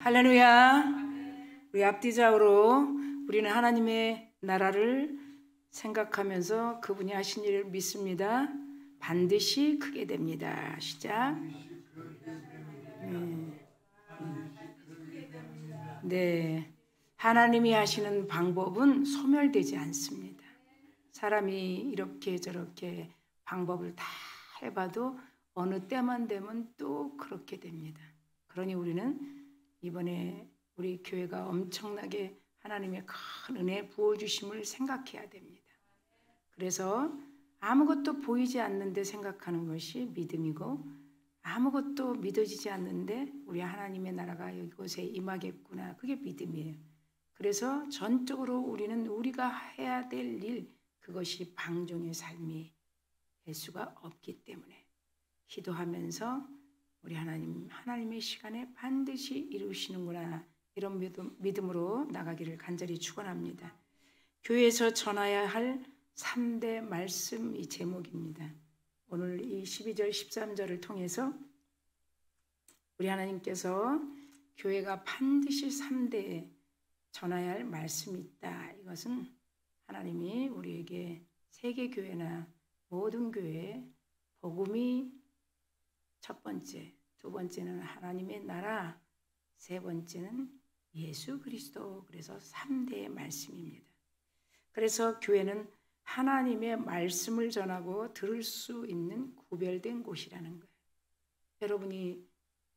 할렐루야. 우리 앞뒤좌우로 우리는 하나님의 나라를 생각하면서 그분이 하신 일을 믿습니다. 반드시 크게 됩니다. 시작. 네. 하나님이 하시는 방법은 소멸되지 않습니다. 사람이 이렇게 저렇게 방법을 다 해봐도 어느 때만 되면 또 그렇게 됩니다. 그러니 우리는 이번에 우리 교회가 엄청나게 하나님의 큰 은혜 부어주심을 생각해야 됩니다. 그래서 아무것도 보이지 않는데 생각하는 것이 믿음이고, 아무것도 믿어지지 않는데 우리 하나님의 나라가 이곳에 임하겠구나, 그게 믿음이에요. 그래서 전적으로 우리는 우리가 해야 될 일, 그것이 방종의 삶이 될 수가 없기 때문에 기도하면서 우리 하나님의 시간에 반드시 이루시는구나, 이런 믿음으로 나가기를 간절히 축원합니다. 교회에서 전해야 할 3대 말씀, 이 제목입니다. 오늘 이 12절 13절을 통해서 우리 하나님께서 교회가 반드시 3대에 전해야 할 말씀이 있다. 이것은 하나님이 우리에게 세계교회나 모든 교회에 복음이 첫 번째, 두 번째는 하나님의 나라, 세 번째는 예수 그리스도, 그래서 3대의 말씀입니다. 그래서 교회는 하나님의 말씀을 전하고 들을 수 있는 구별된 곳이라는 거예요.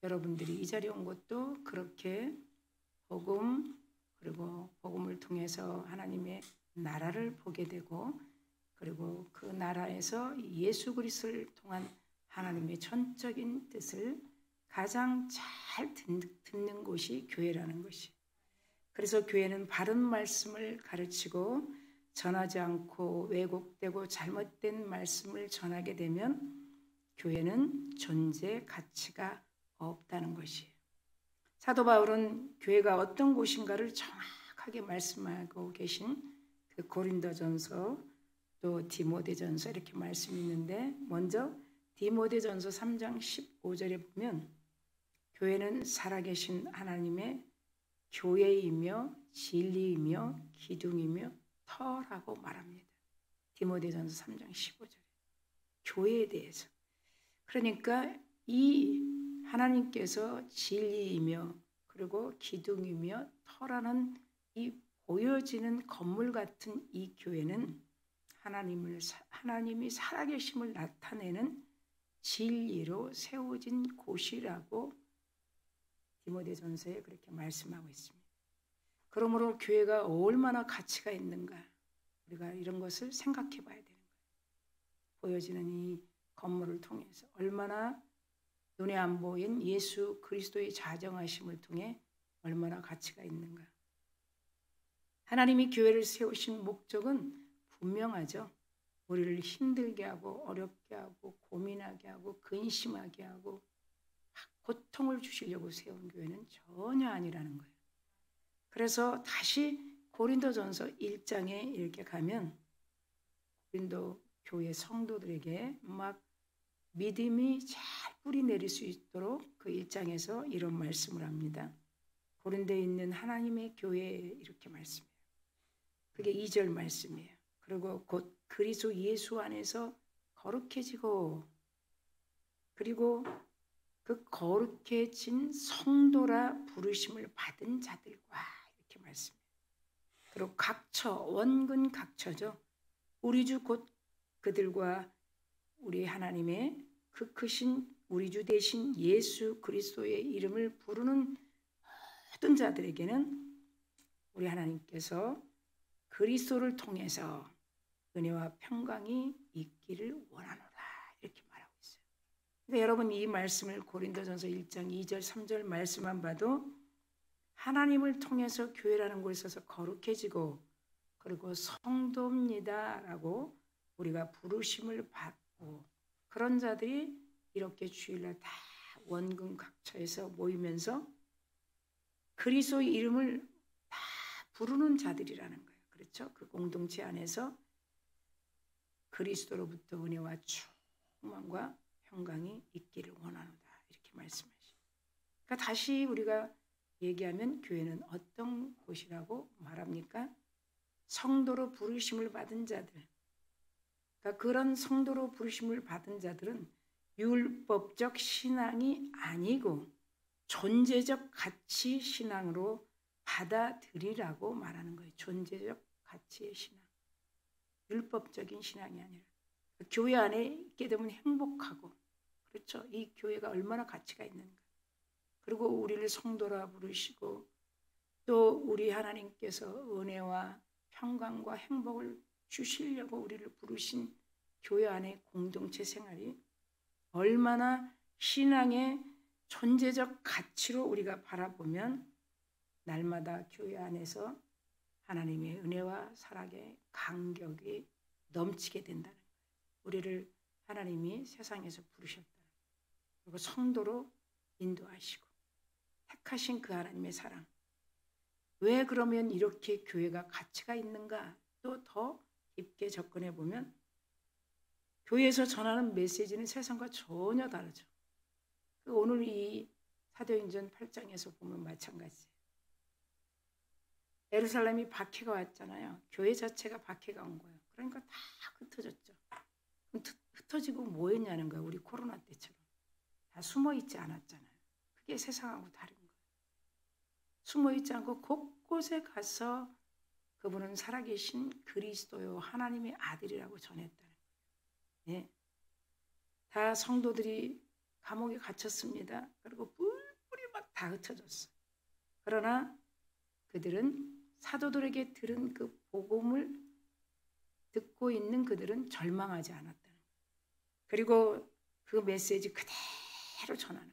여러분들이 이 자리에 온 것도 그렇게 복음, 그리고 복음을 통해서 하나님의 나라를 보게 되고, 그리고 그 나라에서 예수 그리스도를 통한 하나님의 전적인 뜻을 가장 잘 듣는 곳이 교회라는 것이. 그래서 교회는 바른 말씀을 가르치고 전하지 않고 왜곡되고 잘못된 말씀을 전하게 되면 교회는 존재 가치가 없다는 것이에요. 사도 바울은 교회가 어떤 곳인가를 정확하게 말씀하고 계신 그 고린도전서, 또 디모데전서 이렇게 말씀이 있는데, 먼저 디모데전서 3장 15절에 보면 교회는 살아계신 하나님의 교회이며 진리이며 기둥이며 터라고 말합니다. 디모데전서 3장 15절에 교회에 대해서. 그러니까 이 하나님께서 진리이며 그리고 기둥이며 터라는 이 보여지는 건물 같은 이 교회는 하나님이 살아계심을 나타내는 진리로 세워진 곳이라고 디모데전서에 그렇게 말씀하고 있습니다. 그러므로 교회가 얼마나 가치가 있는가, 우리가 이런 것을 생각해 봐야 되는 거예요. 보여지는 이 건물을 통해서 얼마나 눈에 안 보인 예수 그리스도의 자정하심을 통해 얼마나 가치가 있는가. 하나님이 교회를 세우신 목적은 분명하죠. 우리를 힘들게 하고 어렵게 하고 고민하게 하고 근심하게 하고 고통을 주시려고 세운 교회는 전혀 아니라는 거예요. 그래서 다시 고린도전서 1장에 이렇게 가면 고린도 교회 성도들에게 막 믿음이 잘 뿌리 내릴 수 있도록 그 1장에서 이런 말씀을 합니다. 고린도에 있는 하나님의 교회에 이렇게 말씀해요. 그게 2절 말씀이에요. 그리고 곧 그리스도 예수 안에서 거룩해지고, 그리고 그 거룩해진 성도라 부르심을 받은 자들과, 이렇게 말씀해요. 그리고 각처, 원근 각처죠. 우리 주 곧 그들과 우리 하나님의 그 크신 우리 주 대신 예수 그리스도의 이름을 부르는 모든 자들에게는 우리 하나님께서 그리스도를 통해서 은혜와 평강이 있기를 원하노라, 이렇게 말하고 있어요. 그러니까 여러분, 이 말씀을 고린도전서 1장 2절 3절 말씀만 봐도 하나님을 통해서 교회라는 곳에서 거룩해지고, 그리고 성도입니다라고 우리가 부르심을 받고, 그런 자들이 이렇게 주일날 다 원근 각처에서 모이면서 그리스도의 이름을 다 부르는 자들이라는 거예요. 그렇죠? 그 공동체 안에서 그리스도로부터 은혜와 충만과 평강이 있기를 원하노다, 이렇게 말씀하시죠. 그러니까 다시 우리가 얘기하면 교회는 어떤 곳이라고 말합니까? 성도로 부르심을 받은 자들. 그러니까 그런 성도로 부르심을 받은 자들은 율법적 신앙이 아니고 존재적 가치 신앙으로 받아들이라고 말하는 거예요. 존재적 가치의 신앙. 율법적인 신앙이 아니라. 교회 안에 있게 되면 행복하고, 그렇죠. 이 교회가 얼마나 가치가 있는가. 그리고 우리를 성도라 부르시고 또 우리 하나님께서 은혜와 평강과 행복을 주시려고 우리를 부르신 교회 안의 공동체 생활이 얼마나 신앙의 존재적 가치로 우리가 바라보면 날마다 교회 안에서 하나님의 은혜와 사랑의 감격이 넘치게 된다는 거예요. 우리를 하나님이 세상에서 부르셨다. 그리고 성도로 인도하시고 택하신 그 하나님의 사랑. 왜 그러면 이렇게 교회가 가치가 있는가? 또 더 깊게 접근해 보면 교회에서 전하는 메시지는 세상과 전혀 다르죠. 오늘 이 사도행전 8장에서 보면 마찬가지예요. 예루살렘이 박해가 왔잖아요. 교회 자체가 박해가 온 거예요. 그러니까 다 흩어졌죠. 그럼 흩어지고 뭐 했냐는 거예요. 우리 코로나 때처럼. 다 숨어 있지 않았잖아요. 그게 세상하고 다른 거예요. 숨어 있지 않고 곳곳에 가서 그분은 살아계신 그리스도요 하나님의 아들이라고 전했다는 거예요. 예. 다 성도들이 감옥에 갇혔습니다. 그리고 뿔뿔이 막 다 흩어졌어요. 그러나 그들은 사도들에게 들은 그 복음을 듣고 있는 그들은 절망하지 않았다는 거예요. 그리고 그 메시지 그대로 전하는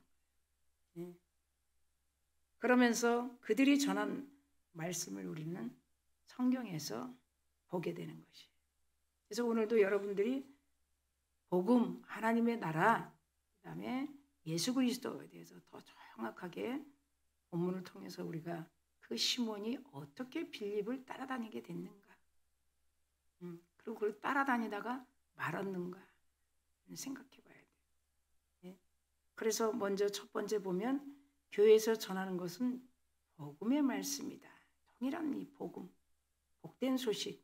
거예요. 예. 그러면서 그들이 전한 말씀을 우리는 성경에서 보게 되는 것이에요. 그래서 오늘도 여러분들이 복음, 하나님의 나라, 그 다음에 예수 그리스도에 대해서 더 정확하게 본문을 통해서 우리가 그 시몬이 어떻게 빌립을 따라다니게 됐는가, 그리고 그걸 따라다니다가 말았는가 생각해 봐야 돼요. 예? 그래서 먼저 첫 번째 보면 교회에서 전하는 것은 복음의 말씀이다. 동일한 이 복음, 복된 소식.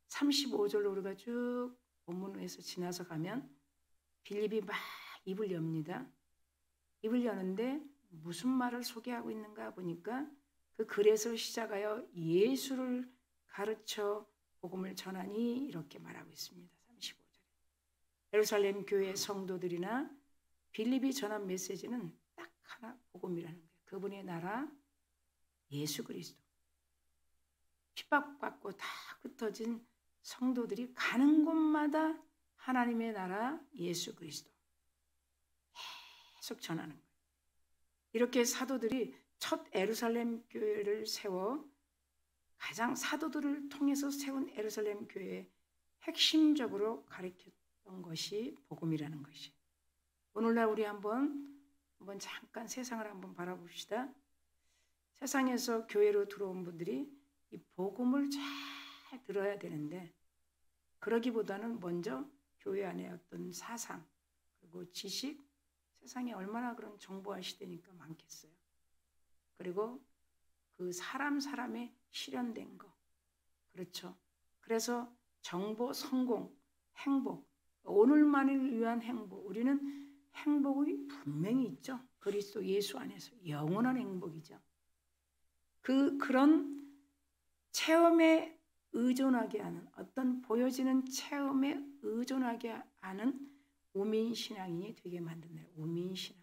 35절로 우리가 쭉 본문에서 지나서 가면 빌립이 막 입을 엽니다. 입을 여는데 무슨 말을 소개하고 있는가 보니까 그 글에서 시작하여 예수를 가르쳐 복음을 전하니 이렇게 말하고 있습니다. 35절에. 예루살렘 교회 성도들이나 빌립이 전한 메시지는 딱 하나 복음이라는 거예요. 그분의 나라 예수 그리스도. 핍박받고 다 흩어진 성도들이 가는 곳마다 하나님의 나라 예수 그리스도 계속 전하는 거예요. 이렇게 사도들이 첫 예루살렘 교회를 세워 가장 사도들을 통해서 세운 예루살렘 교회의 핵심적으로 가르쳤던 것이 복음이라는 것이. 오늘날 우리 한번 잠깐 세상을 한번 바라봅시다. 세상에서 교회로 들어온 분들이 이 복음을 잘 들어야 되는데 그러기보다는 먼저 교회 안에 어떤 사상 그리고 지식, 세상에 얼마나 그런 정보화 시대니까 많겠어요. 그리고 그 사람의 실현된 거. 그렇죠. 그래서 정보, 성공, 행복, 오늘만을 위한 행복. 우리는 행복이 분명히 있죠. 그리스도 예수 안에서 영원한 행복이죠. 그런 체험에 의존하게 하는 어떤 보여지는 체험에 의존하게 하는 우민신앙인이 되게 만드는 우민신앙.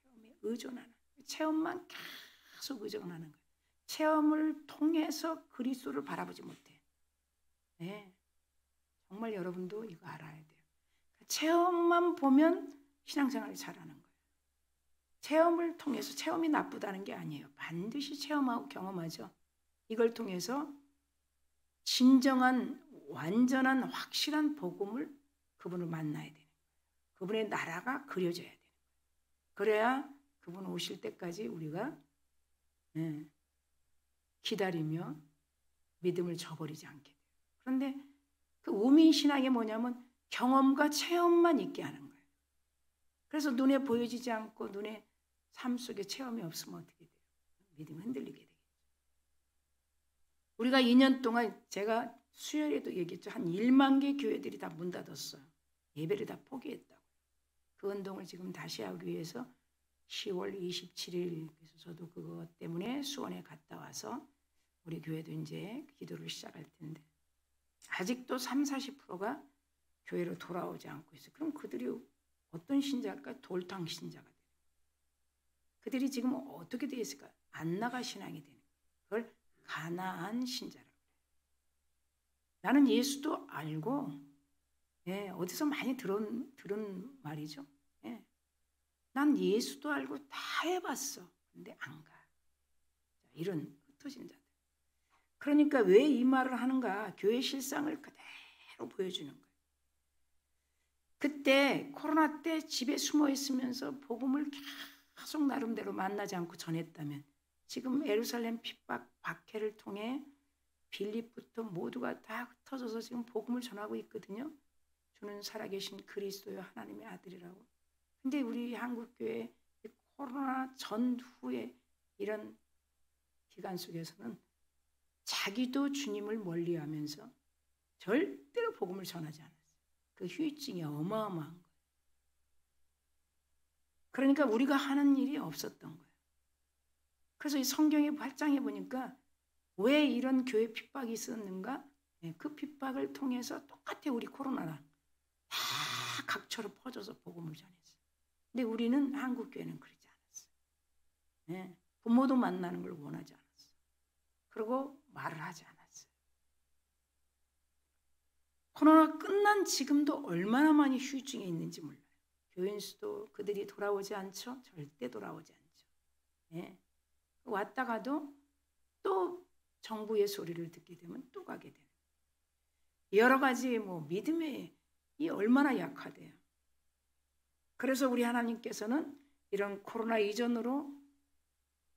체험에 의존하는. 체험만 계속 의존하는 거예요. 체험을 통해서 그리스도를 바라보지 못해. 네. 정말 여러분도 이거 알아야 돼요. 체험만 보면 신앙생활을 잘하는 거예요. 체험을 통해서 체험이 나쁘다는 게 아니에요. 반드시 체험하고 경험하죠. 이걸 통해서 진정한 완전한 확실한 복음을 그분을 만나야 되는 거예요. 그분의 나라가 그려져야 되는 거예요. 그래야 그분 오실 때까지 우리가 기다리며 믿음을 저버리지 않게 돼요. 그런데 그 우민신앙이 뭐냐면 경험과 체험만 있게 하는 거예요. 그래서 눈에 보여지지 않고 눈에 삶 속에 체험이 없으면 어떻게 돼요? 믿음이 흔들리게 되겠죠. 우리가 2년 동안 제가 수요일에도 얘기했죠. 한 1만 개 교회들이 다 문 닫았어요. 예배를 다 포기했다고. 그 운동을 지금 다시 하기 위해서 10월 27일 그래서 저도 그것 때문에 수원에 갔다 와서 우리 교회도 이제 기도를 시작할 텐데 아직도 30-40%가 교회로 돌아오지 않고 있어요. 그럼 그들이 어떤 신자일까? 돌탕 신자가 돼요. 그들이 지금 어떻게 되어 있을까? 안 나가 신앙이 되는 거예요. 그걸 가나안 신자라고 해요. 나는 예수도 알고 어디서 많이 들은 말이죠. 난 예수도 알고 다 해봤어. 근데 안 가. 이런 흩어진 자들. 그러니까 왜 이 말을 하는가? 교회 실상을 그대로 보여주는 거예요. 그때 코로나 때 집에 숨어 있으면서 복음을 계속 나름대로 만나지 않고 전했다면 지금 예루살렘 핍박 박해를 통해 빌립부터 모두가 다 흩어져서 지금 복음을 전하고 있거든요. 주는 살아계신 그리스도의 하나님의 아들이라고. 근데 우리 한국교회 코로나 전후에 이런 기간 속에서는 자기도 주님을 멀리하면서 절대로 복음을 전하지 않았어요. 그 후유증이 어마어마한 거예요. 그러니까 우리가 하는 일이 없었던 거예요. 그래서 이 성경에 발장해 보니까 왜 이런 교회 핍박이 있었는가? 그 핍박을 통해서 똑같아 우리 코로나랑 다 각처로 퍼져서 복음을 전했어요. 근데 우리는 한국교회는 그러지 않았어요. 부모도 만나는 걸 원하지 않았어요. 그리고 말을 하지 않았어요. 코로나 끝난 지금도 얼마나 많이 후유증에 있는지 몰라요. 교인 수도 그들이 돌아오지 않죠. 절대 돌아오지 않죠. 왔다가도 또 정부의 소리를 듣게 되면 또 가게 되는 여러 가지 믿음이 얼마나 약하대요. 그래서 우리 하나님께서는 이런 코로나 이전으로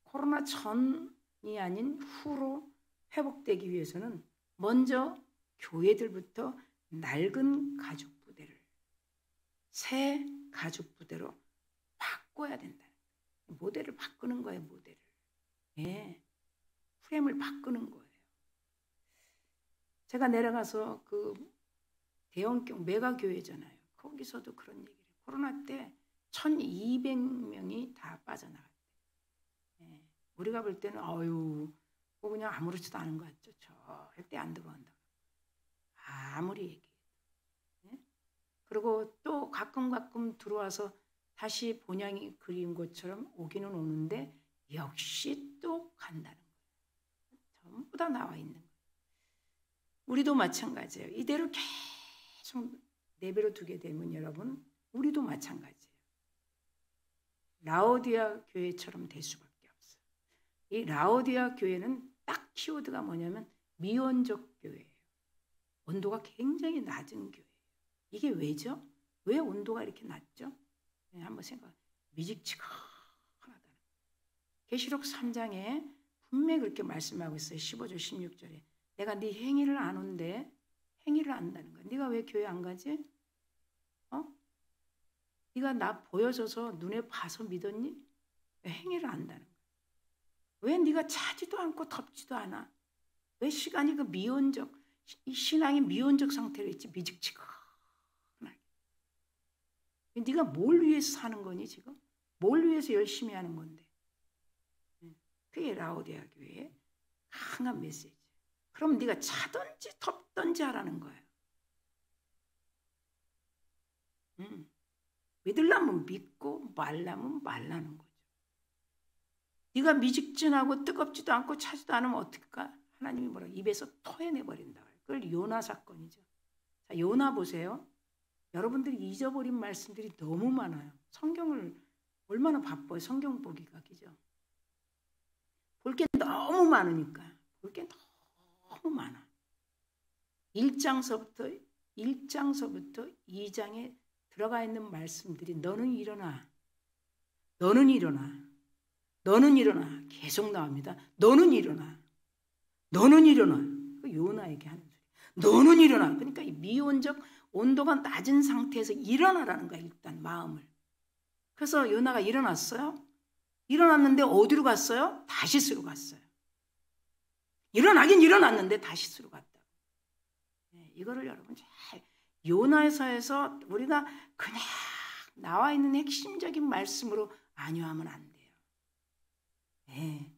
코로나 전이 아닌 후로 회복되기 위해서는 먼저 교회들부터 낡은 가죽 부대를 새 가죽 부대로 바꿔야 된다. 모델을 바꾸는 거예요. 모델을. 프레임을 바꾸는 거예요. 제가 내려가서 그 대형경 메가교회잖아요. 거기서도 그런 얘기를 해요. 코로나 때 1200명이 다 빠져나갔대요. 우리가 볼 때는 그냥 아무렇지도 않은 것 같죠. 절대 안 들어온다. 아무리 얘기해도. 그리고 또 가끔 들어와서 다시 본향이 그린 것처럼 오기는 오는데 역시 또 간다는 거예요. 전부 다 나와 있는 거예요. 우리도 마찬가지예요. 이대로 계속 내버려 두게 되면 여러분 우리도 마찬가지예요. 라오디아 교회처럼 될 수밖에 없어요. 이 라오디아 교회는 딱 키워드가 뭐냐면 미온적 교회예요. 온도가 굉장히 낮은 교회예요. 이게 왜죠? 왜 온도가 이렇게 낮죠? 한번 생각해. 미직치근하다는 계시록 3장에 분명히 그렇게 말씀하고 있어요. 15절 16절에 내가 네 행위를 아는데 행위를 안다는 거야. 네가 왜 교회 안 가지? 네가 나 보여줘서 눈에 봐서 믿었니? 왜 행위를 안다는 거야. 왜 네가 차지도 않고 덥지도 않아? 왜 시간이 그 미온적 이 신앙이 미온적 상태로 있지 미직치근하게. 네가 뭘 위해서 사는 거니 지금? 뭘 위해서 열심히 하는 건데? 그게 라오디아 교회의 강한 메시지. 그럼 네가 차든지 덥든지 하라는 거예요. 믿으려면 믿고 말라면 말라는 거죠. 네가 미직진하고 뜨겁지도 않고 차지도 않으면 어떨까? 하나님이 뭐라고 입에서 토해내버린다. 그걸 요나 사건이죠. 자, 요나 보세요. 여러분들이 잊어버린 말씀들이 너무 많아요. 성경을 얼마나 바빠요. 성경 보기가 그죠? 볼 게 너무 많으니까. 볼 게 너무 많아. 1장서부터 2장에 들어가 있는 말씀들이 너는 일어나. 너는 일어나. 너는 일어나. 계속 나옵니다. 너는 일어나. 너는 일어나. 그 요나에게 하는 소리. 너는 일어나. 그러니까 이 미온적 온도가 낮은 상태에서 일어나라는 거야. 일단 마음을. 그래서 요나가 일어났어요. 일어났는데 어디로 갔어요? 다시스로 갔어요. 일어나긴 일어났는데 다시스로 갔다. 이거를 여러분 잘 요나서에서 우리가 그냥 나와 있는 핵심적인 말씀으로 안요하면 안 돼요. 네.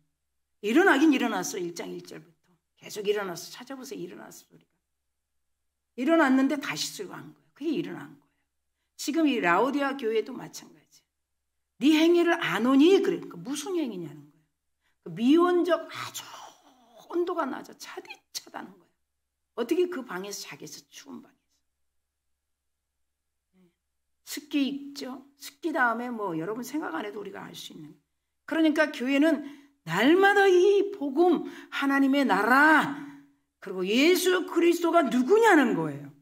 일어나긴 일어났어. 1장 1절부터. 계속 일어났어. 찾아보세요. 일어났어. 우리가. 일어났는데 다시스로 간 거예요. 그게 일어난 거예요. 지금 이 라오디아 교회도 마찬가지예요. 네 행위를 아노니? 그러니까 무슨 행위냐는 거예요. 그 미온적 아주 온도가 낮아 차디차다는 거예요. 어떻게 그 방에서 자겠어? 추운 방에서. 습기 있죠? 습기 다음에 뭐 여러분 생각 안 해도 우리가 알 수 있는. 그러니까 교회는 날마다 이 복음, 하나님의 나라, 그리고 예수 그리스도가 누구냐는 거예요.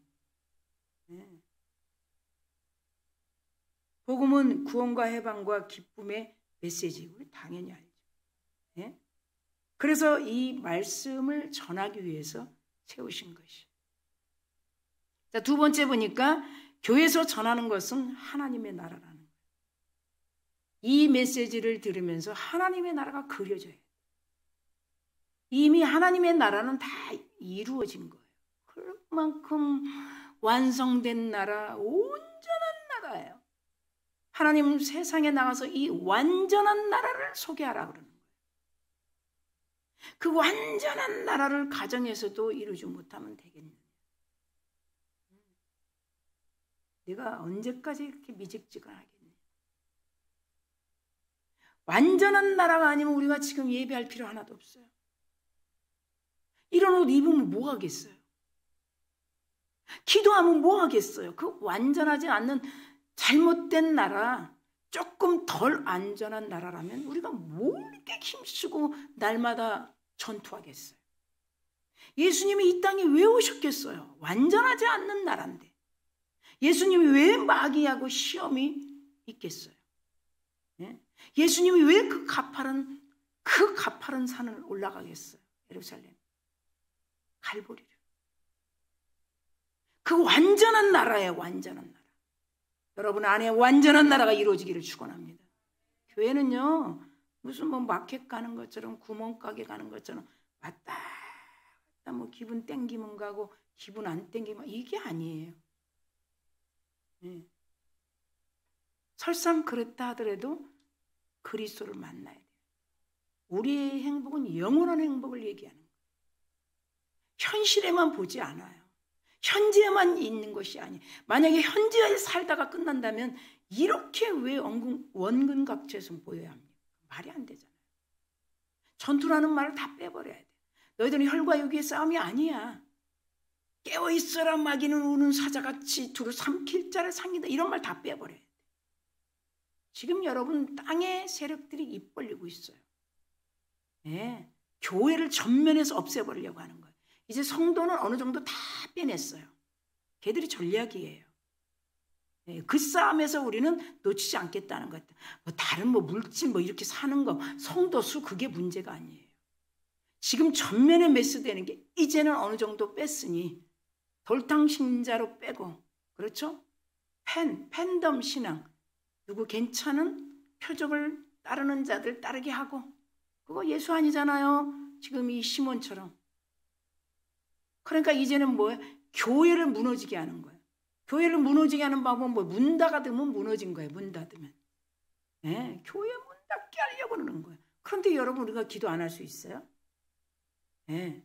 복음은 구원과 해방과 기쁨의 메시지. 우리 당연히 알죠. 예? 그래서 이 말씀을 전하기 위해서 세우신 것이. 자, 두 번째 보니까 교회에서 전하는 것은 하나님의 나라라는 거예요. 이 메시지를 들으면서 하나님의 나라가 그려져요. 이미 하나님의 나라는 다 이루어진 거예요. 그만큼 완성된 나라, 온전한 나라예요. 하나님은 세상에 나가서 이 완전한 나라를 소개하라 그러는 거예요. 그 완전한 나라를 가정에서도 이루지 못하면 되겠느냐. 내가 언제까지 이렇게 미직지근하겠냐. 완전한 나라가 아니면 우리가 지금 예배할 필요 하나도 없어요. 이런 옷 입으면 뭐 하겠어요? 기도하면 뭐 하겠어요? 그 완전하지 않는 잘못된 나라, 조금 덜 안전한 나라라면 우리가 뭘 이렇게 힘쓰고 날마다 전투하겠어요? 예수님이 이 땅에 왜 오셨겠어요? 완전하지 않는 나라인데. 예수님이 왜 마귀하고 시험이 있겠어요? 예수님이 왜 그 가파른 산을 올라가겠어요? 예루살렘. 갈보리를. 그 완전한 나라예요. 완전한 나라. 여러분 안에 완전한 나라가 이루어지기를 축원합니다. 교회는요. 무슨 뭐 마켓 가는 것처럼 구멍가게 가는 것처럼 왔다 갔다 뭐 기분 땡기면 가고 기분 안 땡기면 이게 아니에요. 네. 설상 그랬다 하더라도 그리스도를 만나야 돼요. 우리의 행복은 영원한 행복을 얘기하는 거예요. 현실에만 보지 않아요. 현재에만 있는 것이 아니에요. 만약에 현재에 살다가 끝난다면 이렇게 왜 원근각지에서 보여야 합니까? 말이 안 되잖아요. 전투라는 말을 다 빼버려야 돼. 너희들은 혈과 육의 싸움이 아니야. 깨어있어라 마귀는 우는 사자같이 두루 삼킬 자를 상기다. 이런 말 다 빼버려야 돼. 지금 여러분 땅의 세력들이 입 벌리고 있어요. 네. 교회를 전면에서 없애버리려고 하는 거예요. 이제 성도는 어느 정도 다 빼냈어요. 걔들이 전략이에요. 네. 그 싸움에서 우리는 놓치지 않겠다는 것. 뭐 다른 뭐 물질 뭐 이렇게 사는 거 성도 수 그게 문제가 아니에요. 지금 전면에 매스되는 게 이제는 어느 정도 뺐으니 돌탕 신자로 빼고 그렇죠? 팬덤 신앙 누구 괜찮은 표적을 따르는 자들 따르게 하고 그거 예수 아니잖아요. 지금 이 시몬처럼. 그러니까 이제는 뭐예요? 교회를 무너지게 하는 거예요. 교회를 무너지게 하는 방법은 뭐 문 닫으면 무너진 거예요. 문 닫으면. 네, 교회 문 닫게 하려고 그러는 거예요. 그런데 여러분 우리가 기도 안 할 수 있어요? 네.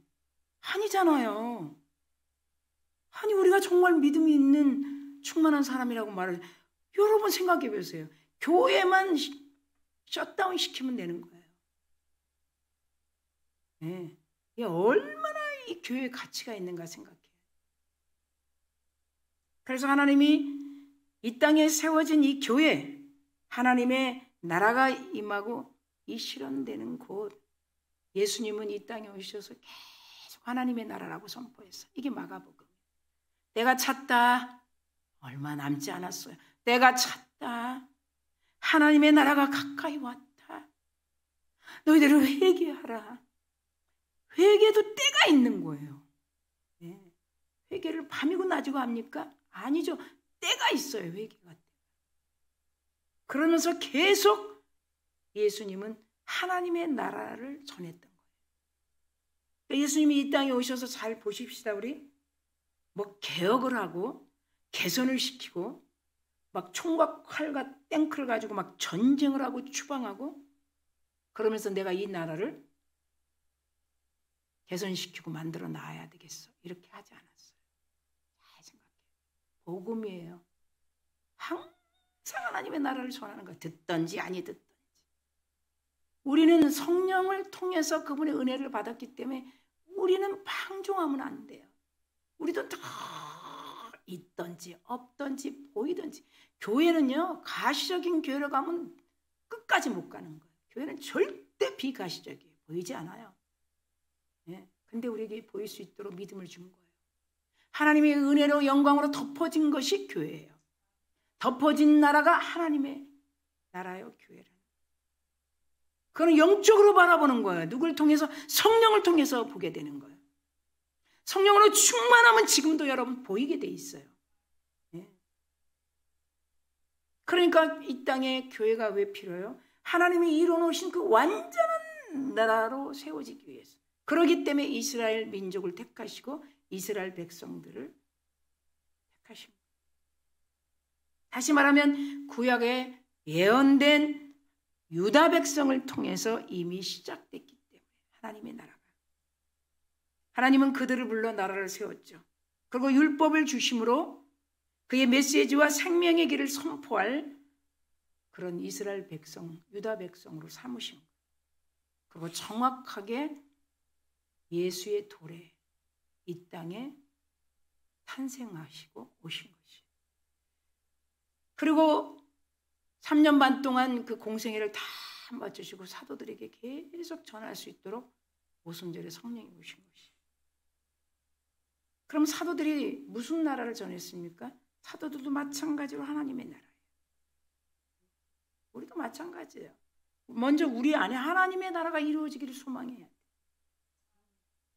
아니잖아요. 아니 우리가 정말 믿음이 있는 충만한 사람이라고 말을 여러분 생각해 보세요. 교회만 셧다운 시키면 되는 거예요. 네. 이게 얼마나 이 교회의 가치가 있는가 생각해요. 그래서 하나님이 이 땅에 세워진 이 교회 하나님의 나라가 임하고 이 실현되는 곳 예수님은 이 땅에 오셔서 계속 하나님의 나라라고 선포했어요. 이게 마가복음. 내가 찾다. 얼마 남지 않았어요. 내가 찾다. 하나님의 나라가 가까이 왔다. 너희들은 회개하라. 회개도 때가 있는 거예요. 네. 회개를 밤이고 낮이고 합니까? 아니죠. 때가 있어요. 회개가. 그러면서 계속 예수님은 하나님의 나라를 전했던 거예요. 예수님이 이 땅에 오셔서 잘 보십시다. 우리 뭐 개혁을 하고 개선을 시키고 막 총과 칼과 탱크를 가지고 막 전쟁을 하고 추방하고 그러면서 내가 이 나라를 개선시키고 만들어 놔야 되겠어. 이렇게 하지 않았어요. 잘 생각해요. 복음이에요. 항상 하나님의 나라를 전하는 거예요. 듣든지 아니 듣든지. 우리는 성령을 통해서 그분의 은혜를 받았기 때문에 우리는 방종하면 안 돼요. 우리도 다 있든지 없든지 보이든지. 교회는요, 가시적인 교회로 가면 끝까지 못 가는 거예요. 교회는 절대 비가시적이에요. 보이지 않아요. 네. 근데 우리에게 보일 수 있도록 믿음을 준 거예요. 하나님의 은혜로 영광으로 덮어진 것이 교회예요. 덮어진 나라가 하나님의 나라요, 교회는. 그건 영적으로 바라보는 거예요. 누굴 통해서? 성령을 통해서 보게 되는 거예요. 성령으로 충만하면 지금도 여러분 보이게 돼 있어요. 네. 그러니까 이 땅에 교회가 왜 필요해요? 하나님이 이뤄놓으신 그 완전한 나라로 세워지기 위해서. 그렇기 때문에 이스라엘 민족을 택하시고 이스라엘 백성들을 택하신 거예요. 다시 말하면 구약에 예언된 유다 백성을 통해서 이미 시작됐기 때문에 하나님의 나라가. 하나님은 그들을 불러 나라를 세웠죠. 그리고 율법을 주심으로 그의 메시지와 생명의 길을 선포할 그런 이스라엘 백성, 유다 백성으로 삼으신 거예요. 그리고 정확하게 예수의 도래 이 땅에 탄생하시고 오신 것이에요. 그리고 3년 반 동안 그 공생애를 다 맡으시고 사도들에게 계속 전할 수 있도록 오순절에 성령이 오신 것이에요. 그럼 사도들이 무슨 나라를 전했습니까? 사도들도 마찬가지로 하나님의 나라예요. 우리도 마찬가지예요. 먼저 우리 안에 하나님의 나라가 이루어지기를 소망해야 돼요.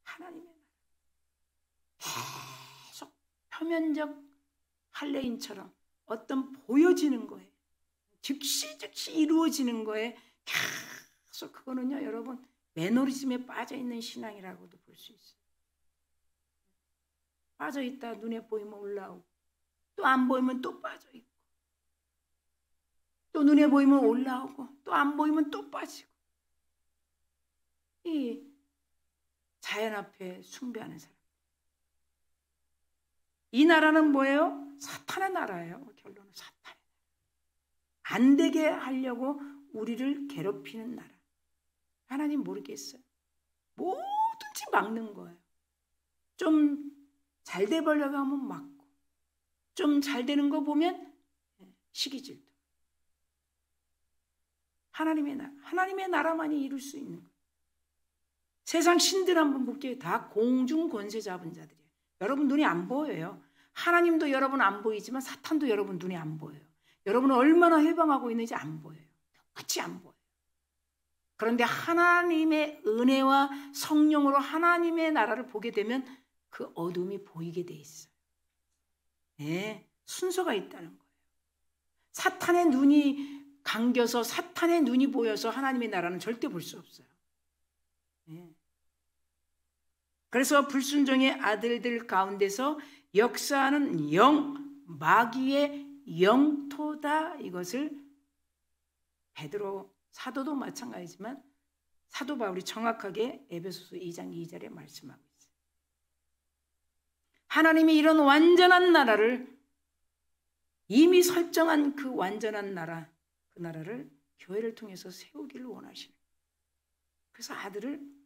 하나님의 나라. 계속 표면적 할례인처럼 어떤 보여지는 거예요. 즉시 이루어지는 거에 계속 그거는요, 여러분 매너리즘에 빠져있는 신앙이라고도 볼 수 있어요. 빠져있다 눈에 보이면 올라오고 또 안 보이면 또 빠져있고 또 눈에 보이면 올라오고 또 안 보이면 또 빠지고 이 자연 앞에 숭배하는 사람. 이 나라는 뭐예요? 사탄의 나라예요. 결론은 사탄의 나라. 안 되게 하려고 우리를 괴롭히는 나라. 하나님 모르겠어요. 뭐든지 막는 거예요. 좀 잘 돼보려고 하면 막고 좀 잘 되는 거 보면 시기질투. 하나님의 나라만이 이룰 수 있는 거예요. 세상 신들 한번 볼게요. 다 공중 권세 잡은 자들이에요. 여러분 눈이 안 보여요. 하나님도 여러분 안 보이지만 사탄도 여러분 눈이 안 보여요. 여러분은 얼마나 해방하고 있는지 안 보여요. 끝이 안 보여요. 그런데 하나님의 은혜와 성령으로 하나님의 나라를 보게 되면 그 어둠이 보이게 돼 있어요. 네, 순서가 있다는 거예요. 사탄의 눈이 감겨서 사탄의 눈이 보여서 하나님의 나라는 절대 볼 수 없어요. 네. 그래서 불순종의 아들들 가운데서 역사하는 영, 마귀의 영토다. 이것을 베드로 사도도 마찬가지지만 사도 바울이 정확하게 에베소서 2장 2절에 말씀하고 있어요. 하나님이 이런 완전한 나라를 이미 설정한 그 완전한 나라, 그 나라를 교회를 통해서 세우기를 원하시는 거예요. 그래서 아들을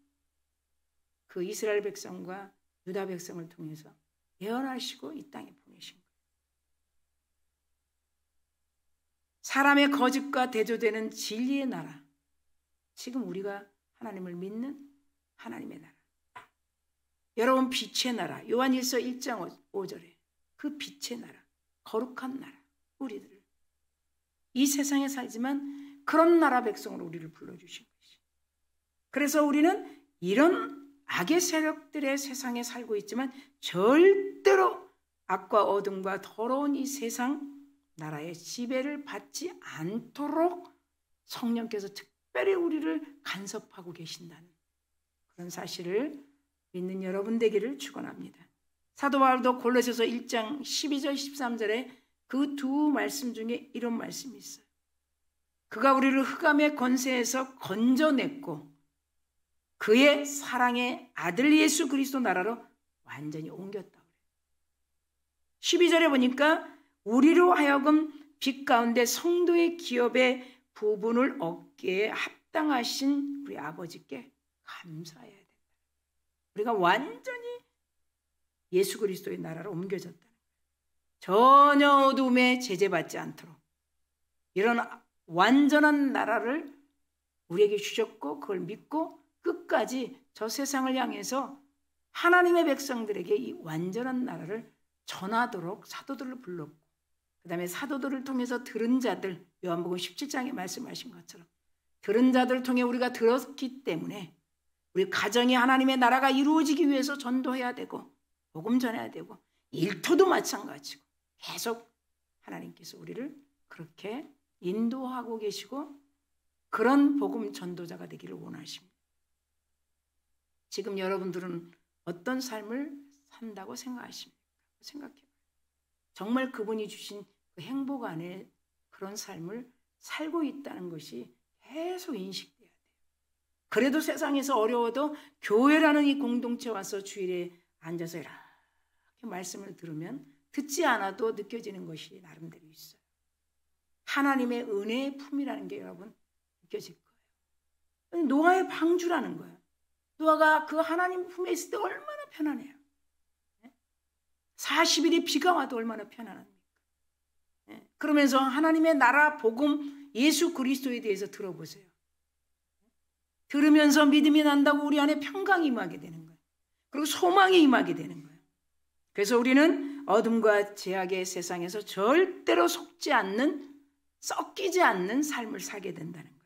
그 이스라엘 백성과 유다 백성을 통해서 예언하시고 이 땅에 보내신 거예요. 사람의 거짓과 대조되는 진리의 나라. 지금 우리가 하나님을 믿는 하나님의 나라. 여러분 빛의 나라. 요한일서 1장 5절에 그 빛의 나라. 거룩한 나라. 우리들. 이 세상에 살지만 그런 나라 백성으로 우리를 불러주신 것이. 그래서 우리는 이런 악의 세력들의 세상에 살고 있지만 절대로 악과 어둠과 더러운 이 세상 나라의 지배를 받지 않도록 성령께서 특별히 우리를 간섭하고 계신다는 그런 사실을 믿는 여러분 되기를 축원합니다. 사도 바울도 골로새서 1장 12절 13절에 그 두 말씀 중에 이런 말씀이 있어요. 그가 우리를 흑암의 권세에서 건져냈고 그의 사랑의 아들 예수 그리스도 나라로 완전히 옮겼다. 12절에 보니까 우리로 하여금 빛 가운데 성도의 기업의 부분을 얻기에 합당하신 우리 아버지께 감사해야 된다. 우리가 완전히 예수 그리스도의 나라로 옮겨졌다는 거예요. 전혀 어둠에 제재받지 않도록 이런 완전한 나라를 우리에게 주셨고 그걸 믿고 끝까지 저 세상을 향해서 하나님의 백성들에게 이 완전한 나라를 전하도록 사도들을 불렀고 그 다음에 사도들을 통해서 들은 자들 요한복음 17장에 말씀하신 것처럼 들은 자들을 통해 우리가 들었기 때문에 우리 가정이 하나님의 나라가 이루어지기 위해서 전도해야 되고 복음 전해야 되고 일터도 마찬가지고 계속 하나님께서 우리를 그렇게 인도하고 계시고 그런 복음 전도자가 되기를 원하십니다. 지금 여러분들은 어떤 삶을 산다고 생각하십니까? 생각해봐요. 정말 그분이 주신 그 행복 안에 그런 삶을 살고 있다는 것이 계속 인식돼야 돼요. 그래도 세상에서 어려워도 교회라는 이 공동체 와서 주일에 앉아서 이렇게 말씀을 들으면 듣지 않아도 느껴지는 것이 나름대로 있어요. 하나님의 은혜의 품이라는 게 여러분 느껴질 거예요. 노아의 방주라는 거예요. 노아가 그 하나님 품에 있을 때 얼마나 편안해요. 40일이 비가 와도 얼마나 편안합니까? 그러면서 하나님의 나라 복음 예수 그리스도에 대해서 들어보세요. 들으면서 믿음이 난다고 우리 안에 평강이 임하게 되는 거예요. 그리고 소망이 임하게 되는 거예요. 그래서 우리는 어둠과 죄악의 세상에서 절대로 속지 않는 썩기지 않는 삶을 살게 된다는 거예요.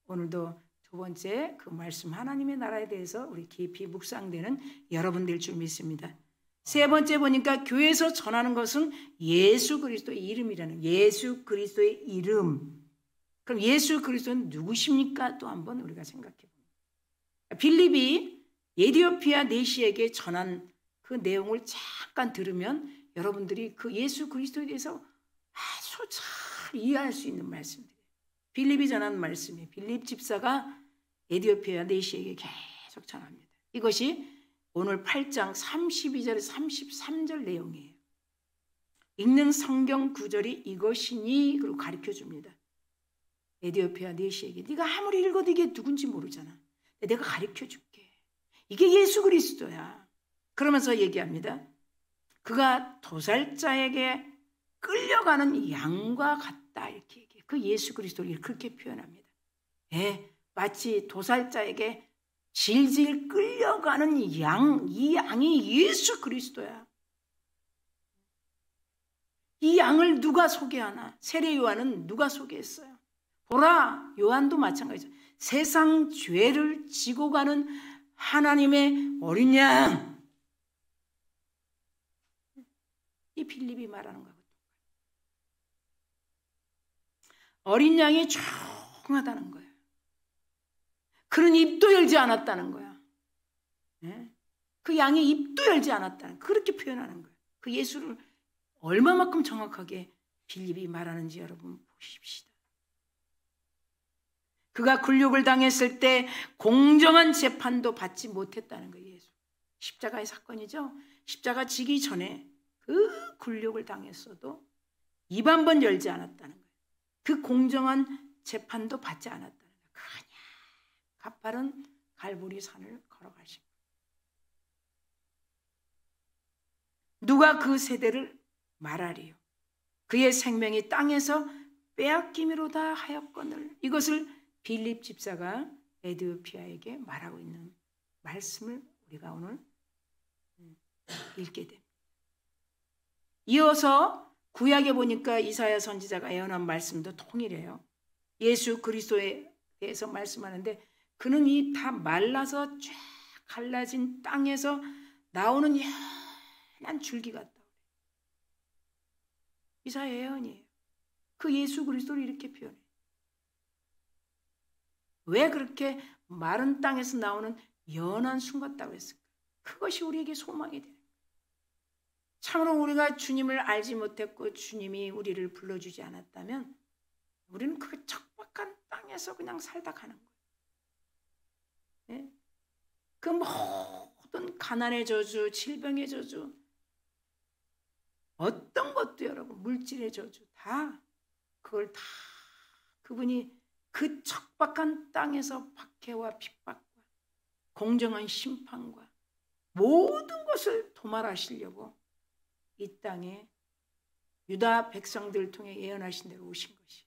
오늘도 두 번째 그 말씀 하나님의 나라에 대해서 우리 깊이 묵상되는 여러분 될 줄 믿습니다. 세 번째 보니까 교회에서 전하는 것은 예수 그리스도의 이름이라는 예수 그리스도의 이름. 그럼 예수 그리스도는 누구십니까? 또 한번 우리가 생각해 봅니다. 빌립이 에티오피아 내시에게 전한 그 내용을 잠깐 들으면 여러분들이 그 예수 그리스도에 대해서 아주 잘 이해할 수 있는 말씀들이에요. 빌립이 전한 말씀이에요. 빌립 집사가 에티오피아 내시에게 계속 전합니다. 이것이 오늘 8장 32절 33절 내용이에요. 읽는 성경 구절이 이것이니 그리고 가르쳐줍니다. 에티오피아 내시에게 네가 아무리 읽어도 이게 누군지 모르잖아. 내가 가르쳐줄게. 이게 예수 그리스도야. 그러면서 얘기합니다. 그가 도살자에게 끌려가는 양과 같다 이렇게 얘기해요. 그 예수 그리스도를 그렇게 표현합니다. 마치 도살자에게 질질 끌려가는 양, 이 양이 예수 그리스도야. 이 양을 누가 소개하나? 세례 요한은 누가 소개했어요? 보라, 요한도 마찬가지죠. 세상 죄를 지고 가는 하나님의 어린 양. 이 빌립이 말하는 거거든요. 어린 양이 조용하다는 거예요. 그런 입도 열지 않았다는 거야. 그 양의 입도 열지 않았다는 그렇게 표현하는 거예요. 그 예수를 얼마만큼 정확하게 빌립이 말하는지 여러분 보십시다. 그가 굴욕을 당했을 때 공정한 재판도 받지 못했다는 거예요. 예수. 십자가의 사건이죠. 십자가 지기 전에 그 굴욕을 당했어도 입 한 번 열지 않았다는 거예요. 그 공정한 재판도 받지 않았다는 거예요. 그냥 가파른 갈보리 산을 걸어가신 거예요. 누가 그 세대를 말하리요. 그의 생명이 땅에서 빼앗김이로다 하였거늘. 이것을 빌립 집사가 에티오피아에게 말하고 있는 말씀을 우리가 오늘 읽게 됩니다. 이어서 구약에 보니까 이사야 선지자가 예언한 말씀도 통일해요. 예수 그리스도에 대해서 말씀하는데 그는 이 다 말라서 쫙 갈라진 땅에서 나오는 연한 줄기 같다. 이사야 예언이에요. 그 예수 그리스도를 이렇게 표현해요. 왜 그렇게 마른 땅에서 나오는 연한 순 같다고 했을까? 그것이 우리에게 소망이 되는 거예요. 참으로 우리가 주님을 알지 못했고 주님이 우리를 불러주지 않았다면 우리는 그 척박한 땅에서 그냥 살다 가는 거예요. 네? 그 모든 가난의 저주, 질병의 저주, 어떤 것도 여러분, 물질의 저주 다 그걸 다 그분이 그 척박한 땅에서 박해와 핍박과 공정한 심판과 모든 것을 도말하시려고 이 땅에 유다 백성들을 통해 예언하신 대로 오신 것이.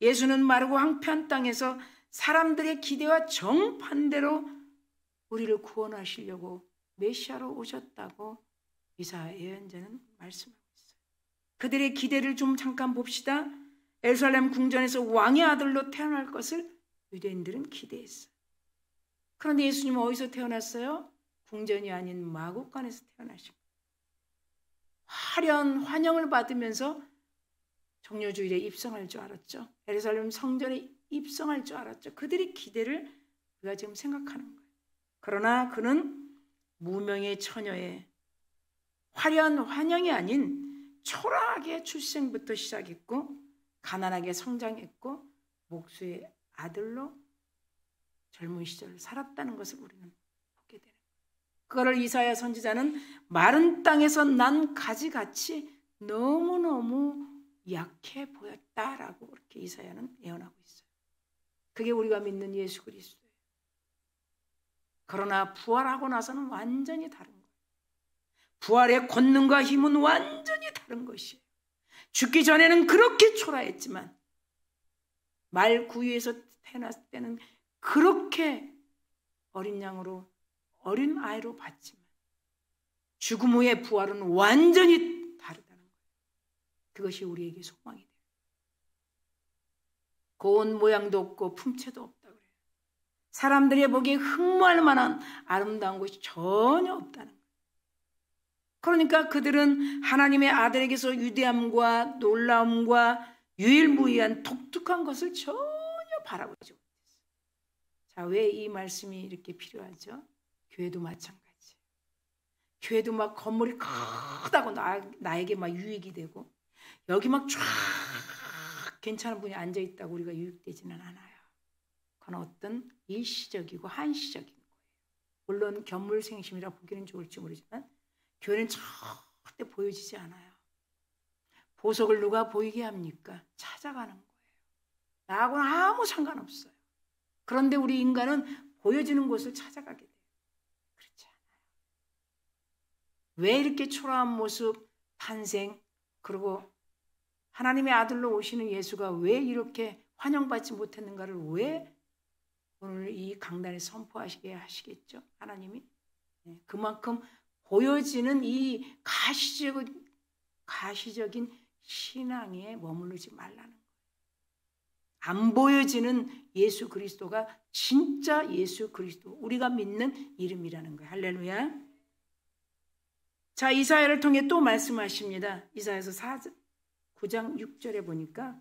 예수는 마르고 황폐한 땅에서 사람들의 기대와 정반대로 우리를 구원하시려고 메시아로 오셨다고 이사야 예언자는 말씀하고 있어요. 그들의 기대를 좀 잠깐 봅시다. 예루살렘 궁전에서 왕의 아들로 태어날 것을 유대인들은 기대했어요. 그런데 예수님은 어디서 태어났어요? 궁전이 아닌 마구간에서 태어나신 거예요. 화려한 환영을 받으면서 정료주일에 입성할 줄 알았죠. 예루살렘 성전에 입성할 줄 알았죠. 그들의 기대를 우리가 지금 생각하는 거예요. 그러나 그는 무명의 처녀의 화려한 환영이 아닌 초라하게 출생부터 시작했고 가난하게 성장했고 목수의 아들로 젊은 시절을 살았다는 것을 우리는 보게 되는 거예요. 그거를 이사야 선지자는 마른 땅에서 난 가지같이 너무너무 약해 보였다라고 그렇게 이사야는 예언하고 있어요. 그게 우리가 믿는 예수 그리스도예요. 그러나 부활하고 나서는 완전히 다른 거예요. 부활의 권능과 힘은 완전히 다른 것이에요. 죽기 전에는 그렇게 초라했지만 말 구유에서 태어났을 때는 그렇게 어린 양으로 어린 아이로 봤지만 죽음 후의 부활은 완전히 다르다는 거예요. 그것이 우리에게 소망이 돼요. 고운 모양도 없고 품체도 없다 그래요. 사람들이 보기에 흠모할 만한 아름다운 것이 전혀 없다는 거예요. 그러니까 그들은 하나님의 아들에게서 위대함과 놀라움과 유일무이한 독특한 것을 전혀 바라보지 못했어요. 자, 왜 이 말씀이 이렇게 필요하죠? 교회도 마찬가지예요. 교회도 막 건물이 크다고 나에게 막 유익이 되고 여기 막 쫙 괜찮은 분이 앉아있다고 우리가 유익되지는 않아요. 그건 어떤 일시적이고 한시적인 거예요. 물론 견물생심이라 보기는 좋을지 모르지만 교회는 절대 보여지지 않아요. 보석을 누가 보이게 합니까? 찾아가는 거예요. 나하고는 아무 상관없어요. 그런데 우리 인간은 보여지는 곳을 찾아가게 돼요. 그렇지 않아요. 왜 이렇게 초라한 모습, 탄생, 그리고 하나님의 아들로 오시는 예수가 왜 이렇게 환영받지 못했는가를 왜 오늘 이 강단에 선포하시게 하시겠죠? 하나님이. 그만큼 보여지는 이 가시적인 신앙에 머무르지 말라는 거예요. 안 보여지는 예수 그리스도가 진짜 예수 그리스도, 우리가 믿는 이름이라는 거예요. 할렐루야. 자, 이사야를 통해 또 말씀하십니다. 이사야서 9장 6절에 보니까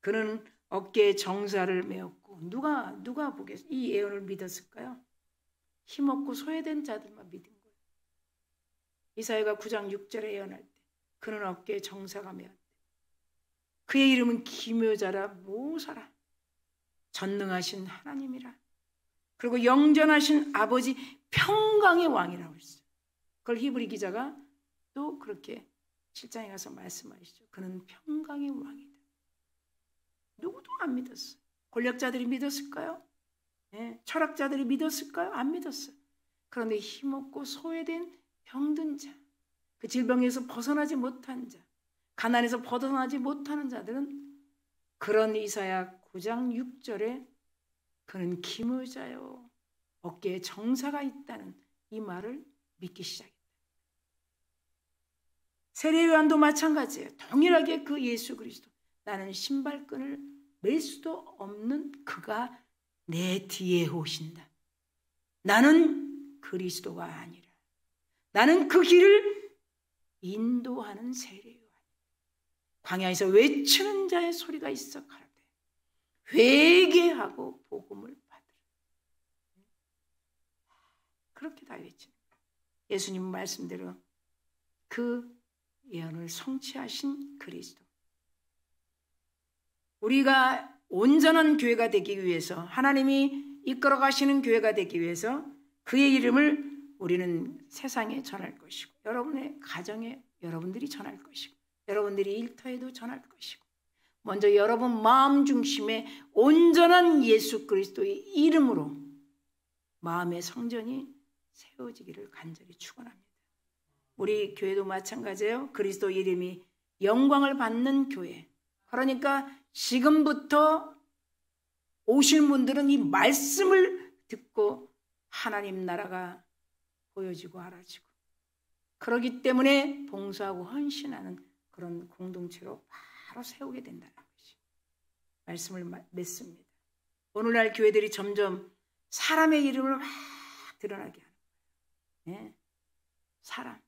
그는 어깨에 정사를 메었고 누가 보겠어요? 이 예언을 믿었을까요? 힘없고 소외된 자들만 믿은 거예요. 이사야가 9장 6절에 예언할 때 그는 어깨에 정사가 메었대. 그의 이름은 기묘자라 모사라 전능하신 하나님이라 그리고 영전하신 아버지 평강의 왕이라고 했어요. 그걸 히브리 기자가 또 그렇게 7장에 가서 말씀하시죠. 그는 평강의 왕이다. 누구도 안 믿었어요. 권력자들이 믿었을까요? 네. 철학자들이 믿었을까요? 안 믿었어요. 그런데 힘없고 소외된 병든 자, 그 질병에서 벗어나지 못한 자, 가난에서 벗어나지 못하는 자들은 그런 이사야 9장 6절에 그는 기묘자요 어깨에 정사가 있다는 이 말을 믿기 시작했다. 세례요한도 마찬가지예요. 동일하게 그 예수 그리스도, 나는 신발끈을 맬 수도 없는 그가 내 뒤에 오신다. 나는 그리스도가 아니라 나는 그 길을 인도하는 세례요한. 광야에서 외치는 자의 소리가 있어 가로되 회개하고 복음을 받으라. 그렇게 다 외치는 거예요. 예수님 말씀대로 그 예언을 성취하신 그리스도. 우리가 온전한 교회가 되기 위해서, 하나님이 이끌어 가시는 교회가 되기 위해서 그의 이름을 우리는 세상에 전할 것이고, 여러분의 가정에 여러분들이 전할 것이고, 여러분들이 일터에도 전할 것이고, 먼저 여러분 마음 중심에 온전한 예수 그리스도의 이름으로 마음의 성전이 세워지기를 간절히 축원합니다. 우리 교회도 마찬가지예요. 그리스도 이름이 영광을 받는 교회. 그러니까 지금부터 오실 분들은 이 말씀을 듣고 하나님 나라가 보여지고 알아지고, 그러기 때문에 봉사하고 헌신하는 그런 공동체로 바로 세우게 된다는 것이 말씀을 맺습니다. 오늘날 교회들이 점점 사람의 이름을 막 드러나게 하는 거예요. 네. 사람.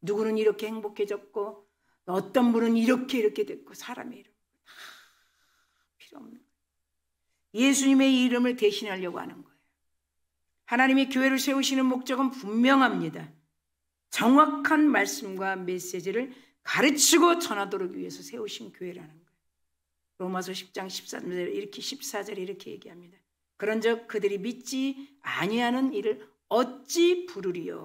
누구는 이렇게 행복해졌고, 어떤 분은 이렇게 됐고, 사람의 이름 다 필요 없는 거예요. 예수님의 이름을 대신하려고 하는 거예요. 하나님이 교회를 세우시는 목적은 분명합니다. 정확한 말씀과 메시지를 가르치고 전하도록 위해서 세우신 교회라는 거예요. 로마서 10장 14절에 이렇게 얘기합니다. 그런즉 그들이 믿지 아니하는 일을 어찌 부르리요?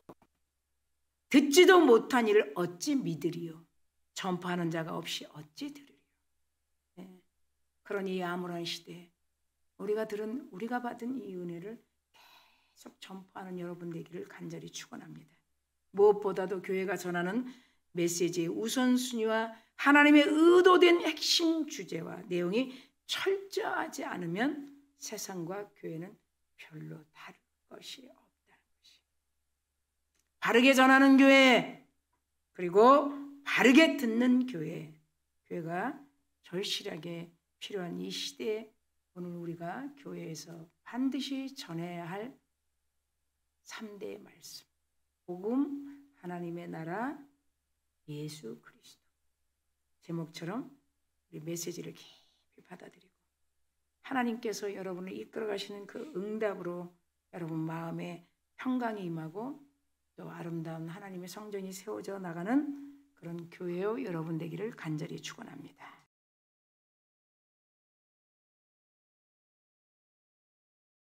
듣지도 못한 일을 어찌 믿으리요? 전파하는 자가 없이 어찌 들으리요? 네. 그러니 이 암울한 시대에 우리가 받은 이 은혜를 계속 전파하는 여러분 되기를 간절히 축원합니다. 무엇보다도 교회가 전하는 메시지의 우선순위와 하나님의 의도된 핵심 주제와 내용이 철저하지 않으면 세상과 교회는 별로 다를 것이 없다는 것이. 바르게 전하는 교회, 그리고 바르게 듣는 교회, 교회가 절실하게 필요한 이 시대에 오늘 우리가 교회에서 반드시 전해야 할 3대의 말씀. 복음, 하나님의 나라, 예수 그리스도. 제목처럼 우리 메시지를 깊이 받아들이고 하나님께서 여러분을 이끌어 가시는 그 응답으로 여러분 마음에 평강이 임하고 또 아름다운 하나님의 성전이 세워져 나가는 그런 교회요 여러분 되기를 간절히 축원합니다.